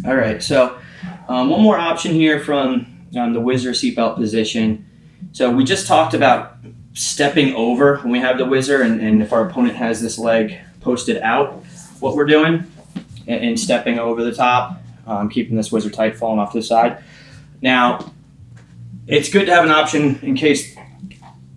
All right, so one more option here from the WHIZZER seatbelt position. So we just talked about stepping over when we have the WHIZZER, and if our opponent has this leg posted out, what we're doing, and stepping over the top, keeping this WHIZZER tight, falling off to the side. Now, it's good to have an option in case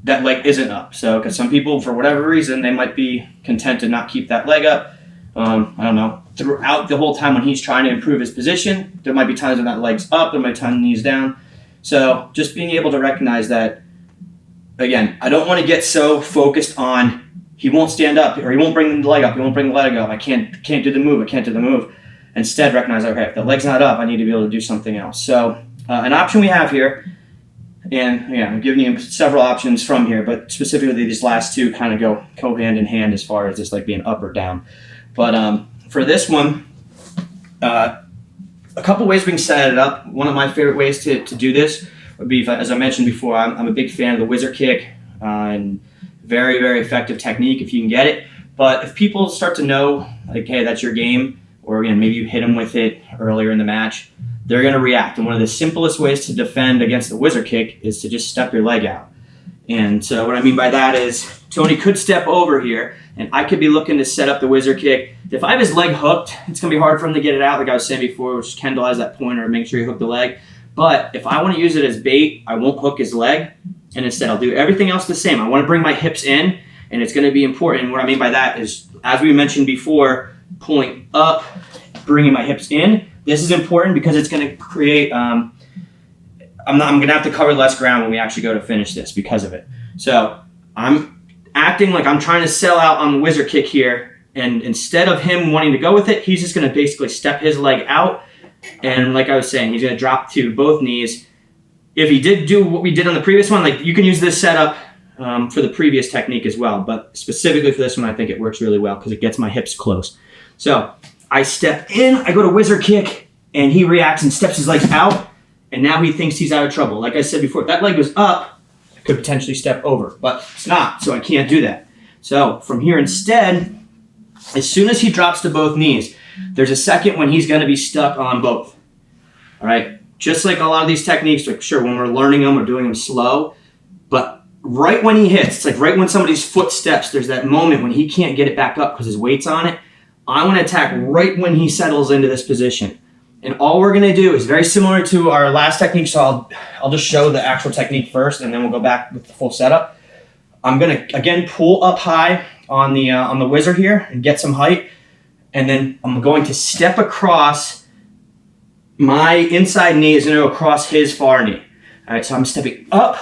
that leg isn't up. So, because some people, for whatever reason, they might be content to not keep that leg up. I don't know, throughout the whole time when he's trying to improve his position, there might be times when that leg's up, there might be times when knees down. So just being able to recognize that, again, I don't want to get so focused on he won't stand up, or he won't bring the leg up, he won't bring the leg up, I can't do the move, I can't do the move. Instead, recognize, okay, if the leg's not up, I need to be able to do something else. So an option we have here, and yeah, I'm giving you several options from here, but specifically these last two kind of go hand in hand as far as just like being up or down. But for this one, a couple ways we can set it up. One of my favorite ways to do this would be, as I mentioned before, I'm a big fan of the WHIZZER kick, and very, very effective technique if you can get it. But if people start to know, like, hey, that's your game, or again, maybe you hit them with it earlier in the match, they're going to react. And one of the simplest ways to defend against the WHIZZER kick is to just step your leg out. And so what I mean by that is Tony could step over here, and I could be looking to set up the WHIZZER kick. If I have his leg hooked, it's going to be hard for him to get it out, like I was saying before, which Kendall has that pointer, make sure you hook the leg. But if I want to use it as bait, I won't hook his leg, and instead I'll do everything else the same. I want to bring my hips in, and it's going to be important. And what I mean by that is, as we mentioned before, pulling up, bringing my hips in. This is important because it's going to create, I'm going to have to cover less ground when we actually go to finish this because of it. So I'm acting like I'm trying to sell out on the WHIZZER kick here, and instead of him wanting to go with it, he's just going to basically step his leg out, and like I was saying, he's going to drop to both knees. If he did do what we did on the previous one, like you can use this setup for the previous technique as well, but specifically for this one, I think it works really well because it gets my hips close. So I step in, I go to WHIZZER kick, and he reacts and steps his legs out, and now he thinks he's out of trouble. Like I said before, if that leg was up, I could potentially step over, but it's not, so I can't do that. So from here instead, as soon as he drops to both knees, there's a second when he's going to be stuck on both. All right? Just like a lot of these techniques, like sure, when we're learning them, we're doing them slow, but right when he hits, it's like right when somebody's foot steps, there's that moment when he can't get it back up because his weight's on it. I want to attack right when he settles into this position. And all we're going to do is very similar to our last technique, so I'll just show the actual technique first, and then we'll go back with the full setup. I'm going to, again, pull up high on the WHIZZER here and get some height, and then I'm going to step across. My inside knee is going to go across his far knee. All right, so I'm stepping up,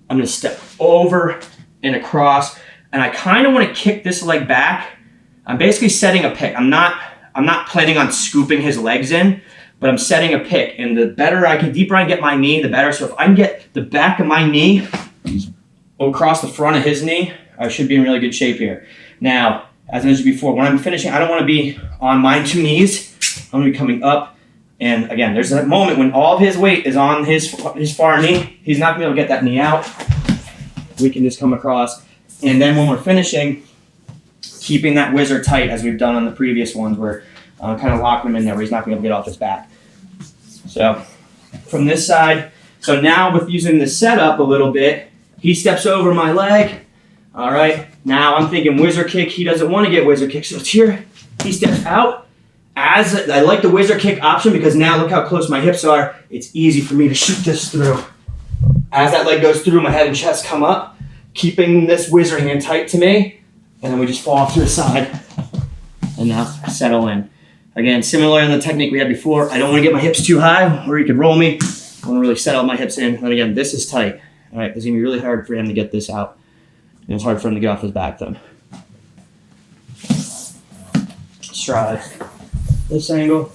I'm going to step over and across, and I kind of want to kick this leg back. I'm basically setting a pick. I'm not planning on scooping his legs in, but I'm setting a pick. And the deeper I get my knee, the better. So if I can get the back of my knee across the front of his knee, I should be in really good shape here. Now, as I mentioned before, when I'm finishing, I don't want to be on my two knees. I'm going to be coming up. And again, there's that moment when all of his weight is on his far knee. He's not going to be able to get that knee out. We can just come across. And then when we're finishing, keeping that WHIZZER tight as we've done on the previous ones, where kind of locking him in there where he's not going to be able to get off his back. So from this side, so now with using the setup a little bit, he steps over my leg. All right, now I'm thinking WHIZZER kick. He doesn't want to get WHIZZER kick, so it's here. He steps out. As I like the WHIZZER kick option because now look how close my hips are. It's easy for me to shoot this through. As that leg goes through, my head and chest come up, keeping this WHIZZER hand tight to me. And then we just fall off to the side and now settle in. Again, similar in the technique we had before, I don't want to get my hips too high or he could roll me. I want to really settle my hips in. And again, this is tight. All right, it's going to be really hard for him to get this out. And it's hard for him to get off his back then. Stride. This angle.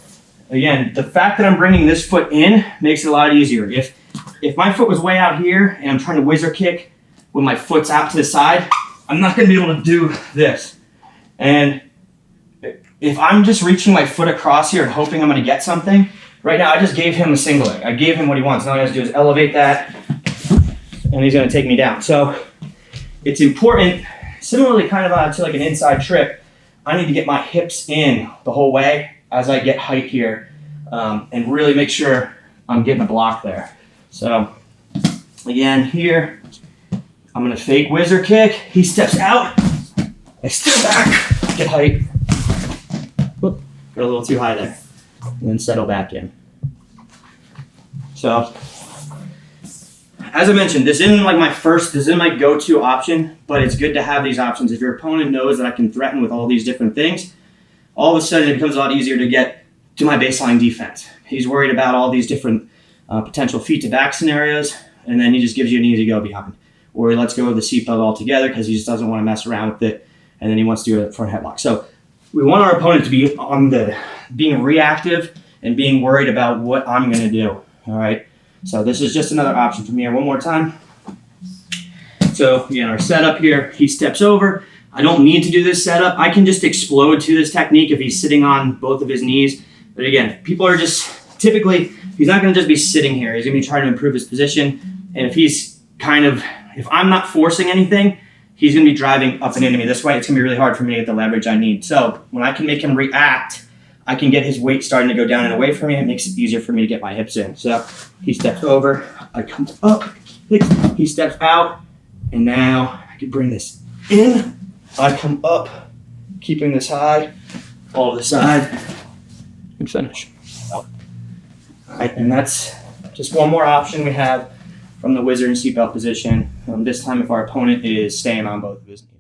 Again, the fact that I'm bringing this foot in makes it a lot easier. If my foot was way out here and I'm trying to WHIZZER kick when my foot's out to the side, I'm not going to be able to do this. And if I'm just reaching my foot across here and hoping I'm going to get something, right now I just gave him a single leg. I gave him what he wants. All he has to do is elevate that, and he's going to take me down. So it's important, similarly kind of to like an inside trip, I need to get my hips in the whole way as I get height here. and really make sure I'm getting a block there. So again, here, I'm gonna fake whizzer kick. He steps out, I step back, get height. Whoop, got a little too high there. And then settle back in. So, as I mentioned, this isn't my go-to option, but it's good to have these options. If your opponent knows that I can threaten with all these different things, all of a sudden it becomes a lot easier to get to my baseline defense. He's worried about all these different potential feet to back scenarios, and then he just gives you an easy go behind. Or he lets go of the seatbelt altogether because he just doesn't want to mess around with it, and then he wants to do a front headlock. So we want our opponent to be on being reactive and being worried about what I'm going to do. All right. So this is just another option from here. One more time. So again, our setup here, he steps over. I don't need to do this setup. I can just explode to this technique if he's sitting on both of his knees. But again, people are just typically, he's not going to just be sitting here. He's going to be trying to improve his position. And if I'm not forcing anything, he's going to be driving up and into me this way. It's going to be really hard for me to get the leverage I need. So when I can make him react, I can get his weight starting to go down and away from me. It makes it easier for me to get my hips in. So he steps over, I come up, he steps out, and now I can bring this in. I come up, keeping this high, fall to the side, and finish. All right, and that's just one more option we have from the whizzer and seatbelt position. This time if our opponent is staying on both of his knees.